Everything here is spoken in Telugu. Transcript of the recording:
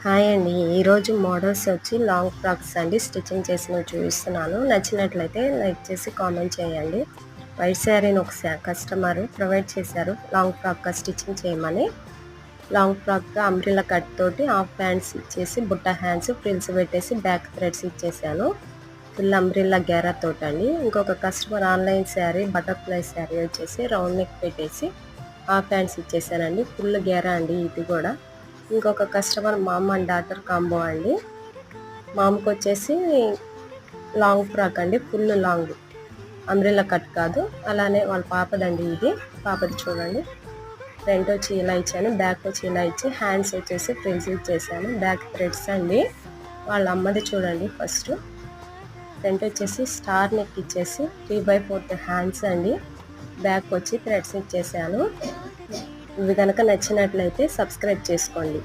హాయ్ అండి. ఈరోజు మోడల్స్ వచ్చి లాంగ్ ఫ్రాక్స్ అండి. స్టిచ్చింగ్ చేసినవి చూపిస్తున్నాను. నచ్చినట్లయితే లైక్ చేసి కామెంట్ చేయండి. వైట్ శారీని ఒక కస్టమర్ ప్రొవైడ్ చేశారు లాంగ్ ఫ్రాక్గా స్టిచ్చింగ్ చేయమని. లాంగ్ ఫ్రాక్గా అంబ్రిల్లా కట్ తోటి హాఫ్ హ్యాండ్స్ ఇచ్చేసి బుట్ట హ్యాండ్స్ ఫ్రిల్స్ పెట్టేసి బ్యాక్ థ్రెడ్స్ ఇచ్చేసాను. ఫుల్ అంబ్రిల్లా గేరా తోటండి. ఇంకొక customer online sari butterfly sari వచ్చేసి రౌండ్ నెక్ పెట్టేసి హాఫ్ హ్యాండ్స్ ఇచ్చేసానండి. ఫుల్ గేరా అండి ఇది కూడా. ఇంకొక customer mom and daughter combo అండి. మామ్కి వచ్చేసి లాంగ్ ఫ్రాక్ అండి, ఫుల్ లాంగ్ అంబ్రెల్లా కట్ కాదు. అలానే వాళ్ళ పాపదండి ఇది. పాపది చూడండి. ఫ్రంట్ వచ్చి ఇలా ఇచ్చాను, బ్యాక్ వచ్చి ఇలా ఇచ్చి హ్యాండ్స్ వచ్చేసి ఫ్రిల్స్ ఇచ్చేసాను. బ్యాక్ థ్రెడ్స్ అండి. వాళ్ళ అమ్మది చూడండి. ఫస్ట్ ఫ్రంట్ వచ్చేసి స్టార్ నెక్ ఇచ్చేసి 3/4 హ్యాండ్స్ అండి. బ్యాక్ వచ్చి థ్రెడ్స్ ఇచ్చేసాను. ఇవి కనుక నచ్చినట్లయితే సబ్స్క్రైబ్ చేసుకోండి.